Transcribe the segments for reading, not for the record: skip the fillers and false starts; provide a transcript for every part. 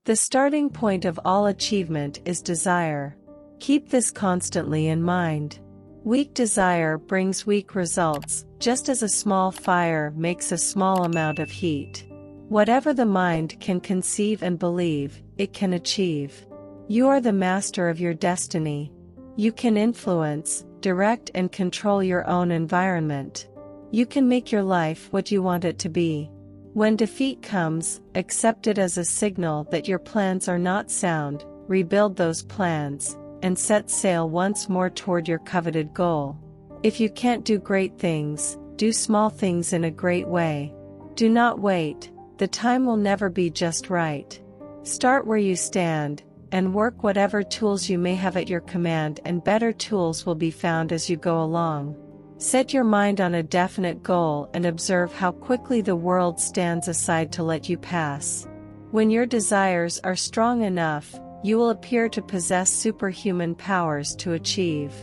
The starting point of all achievement is desire. Keep this constantly in mind. Weak desire brings weak results, just as a small fire makes a small amount of heat. Whatever the mind can conceive and believe, it can achieve. You are the master of your destiny. You can influence, direct and control your own environment. You can make your life what you want it to be. When defeat comes, accept it as a signal that your plans are not sound, rebuild those plans, and set sail once more toward your coveted goal. If you can't do great things, do small things in a great way. Do not wait, the time will never be just right. Start where you stand, and work whatever tools you may have at your command, and better tools will be found as you go along. Set your mind on a definite goal and observe how quickly the world stands aside to let you pass. When your desires are strong enough, you will appear to possess superhuman powers to achieve.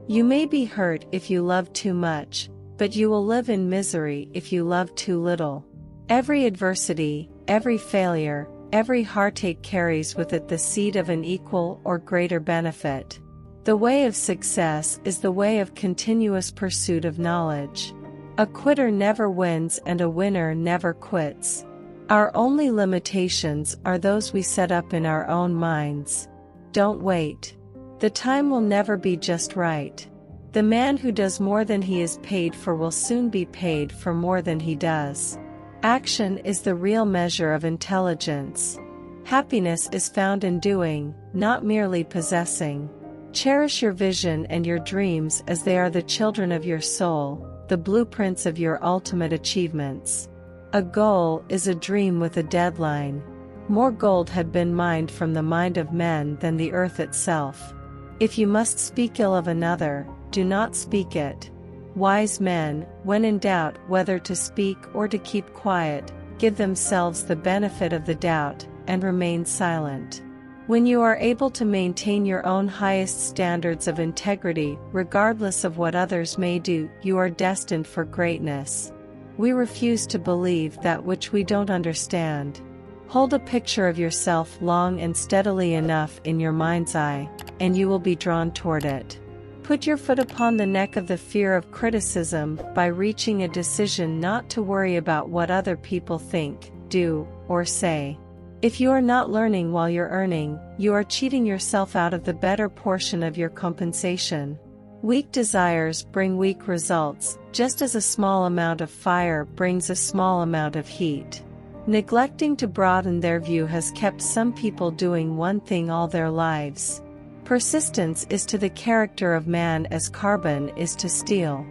You may be hurt if you love too much, but you will live in misery if you love too little. Every adversity, every failure, every heartache carries with it the seed of an equal or greater benefit. The way of success is the way of continuous pursuit of knowledge. A quitter never wins and a winner never quits. Our only limitations are those we set up in our own minds. Don't wait. The time will never be just right. The man who does more than he is paid for will soon be paid for more than he does. Action is the real measure of intelligence. Happiness is found in doing, not merely possessing. Cherish your vision and your dreams as they are the children of your soul, the blueprints of your ultimate achievements. A goal is a dream with a deadline. More gold had been mined from the mind of men than the earth itself. If you must speak ill of another, do not speak it. Wise men, when in doubt whether to speak or to keep quiet, give themselves the benefit of the doubt, and remain silent. When you are able to maintain your own highest standards of integrity, regardless of what others may do, you are destined for greatness. We refuse to believe that which we don't understand. Hold a picture of yourself long and steadily enough in your mind's eye, and you will be drawn toward it. Put your foot upon the neck of the fear of criticism by reaching a decision not to worry about what other people think, do, or say. If you are not learning while you're earning, you are cheating yourself out of the better portion of your compensation. Weak desires bring weak results, just as a small amount of fire brings a small amount of heat. Neglecting to broaden their view has kept some people doing one thing all their lives. Persistence is to the character of man as carbon is to steel.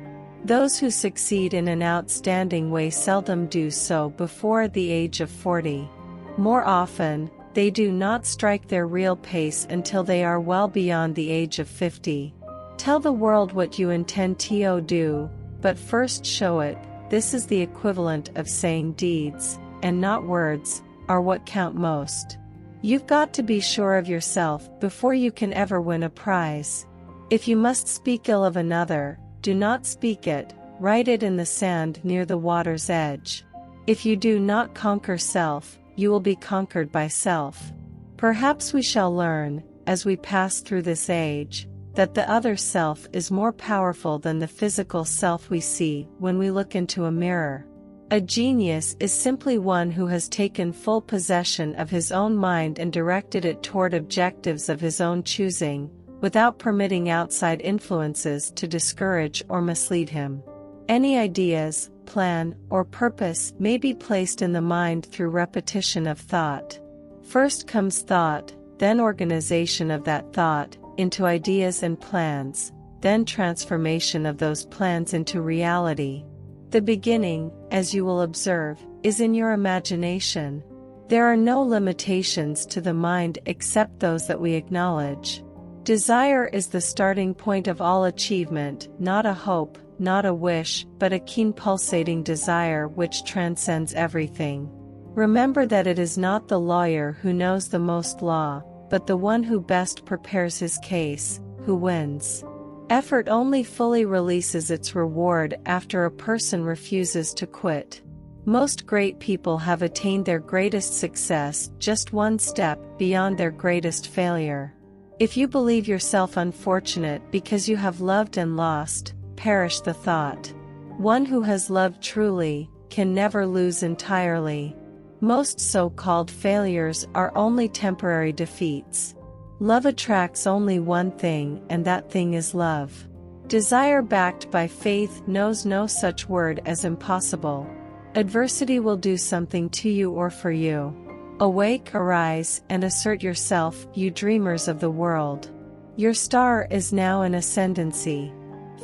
Those who succeed in an outstanding way seldom do so before the age of 40. More often, they do not strike their real pace until they are well beyond the age of 50. Tell the world what you intend to do, but first show it. This is the equivalent of saying deeds, and not words, are what count most. You've got to be sure of yourself before you can ever win a prize. If you must speak ill of another, do not speak it, write it in the sand near the water's edge. If you do not conquer self, you will be conquered by self. Perhaps we shall learn, as we pass through this age, that the other self is more powerful than the physical self we see when we look into a mirror. A genius is simply one who has taken full possession of his own mind and directed it toward objectives of his own choosing, without permitting outside influences to discourage or mislead him. Any ideas, plan, or purpose may be placed in the mind through repetition of thought. First comes thought, then organization of that thought into ideas and plans, then transformation of those plans into reality. The beginning, as you will observe, is in your imagination. There are no limitations to the mind except those that we acknowledge. Desire is the starting point of all achievement, not a hope, not a wish, but a keen pulsating desire which transcends everything. Remember that it is not the lawyer who knows the most law, but the one who best prepares his case, who wins. Effort only fully releases its reward after a person refuses to quit. Most great people have attained their greatest success just one step beyond their greatest failure. If you believe yourself unfortunate because you have loved and lost, perish the thought. One who has loved truly can never lose entirely. Most so-called failures are only temporary defeats. Love attracts only one thing, and that thing is love. Desire backed by faith knows no such word as impossible. Adversity will do something to you or for you. Awake, arise, and assert yourself, you dreamers of the world. Your star is now in ascendancy.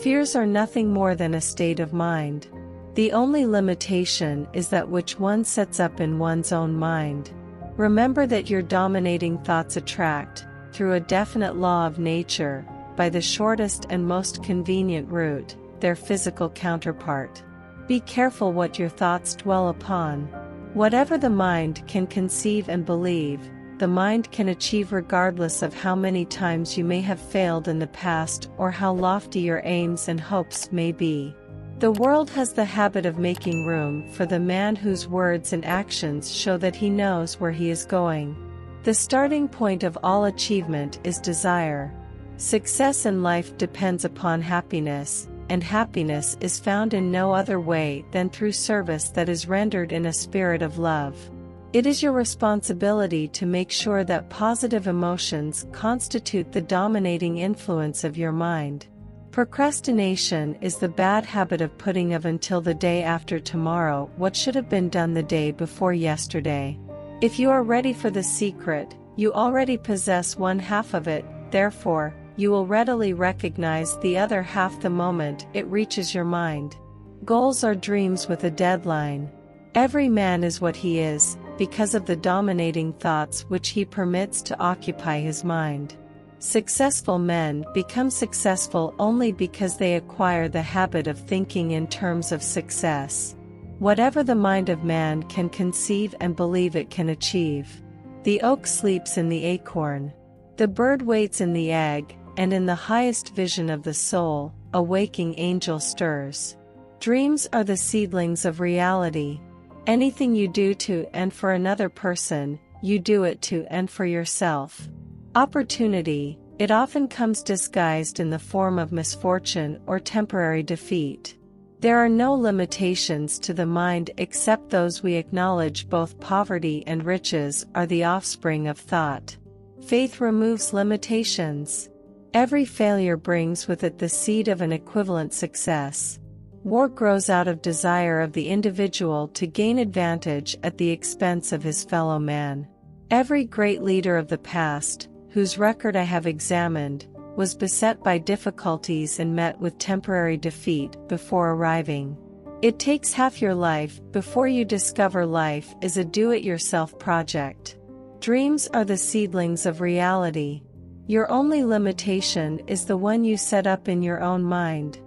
Fears are nothing more than a state of mind. The only limitation is that which one sets up in one's own mind. Remember that your dominating thoughts attract, through a definite law of nature, by the shortest and most convenient route, their physical counterpart. Be careful what your thoughts dwell upon. Whatever the mind can conceive and believe, the mind can achieve regardless of how many times you may have failed in the past or how lofty your aims and hopes may be. The world has the habit of making room for the man whose words and actions show that he knows where he is going. The starting point of all achievement is desire. Success in life depends upon happiness, and happiness is found in no other way than through service that is rendered in a spirit of love. It is your responsibility to make sure that positive emotions constitute the dominating influence of your mind. Procrastination is the bad habit of putting off until the day after tomorrow what should have been done the day before yesterday. If you are ready for the secret, you already possess one half of it, therefore, you will readily recognize the other half the moment it reaches your mind. Goals are dreams with a deadline. Every man is what he is, because of the dominating thoughts which he permits to occupy his mind. Successful men become successful only because they acquire the habit of thinking in terms of success. Whatever the mind of man can conceive and believe it can achieve. The oak sleeps in the acorn. The bird waits in the egg, and in the highest vision of the soul, a waking angel stirs. Dreams are the seedlings of reality. Anything you do to and for another person, you do it to and for yourself. Opportunity, it often comes disguised in the form of misfortune or temporary defeat. There are no limitations to the mind except those we acknowledge. Both poverty and riches are the offspring of thought. Faith removes limitations. Every failure brings with it the seed of an equivalent success. War grows out of desire of the individual to gain advantage at the expense of his fellow man. Every great leader of the past, whose record I have examined, was beset by difficulties and met with temporary defeat before arriving. It takes half your life before you discover life is a do-it-yourself project. Dreams are the seedlings of reality. Your only limitation is the one you set up in your own mind.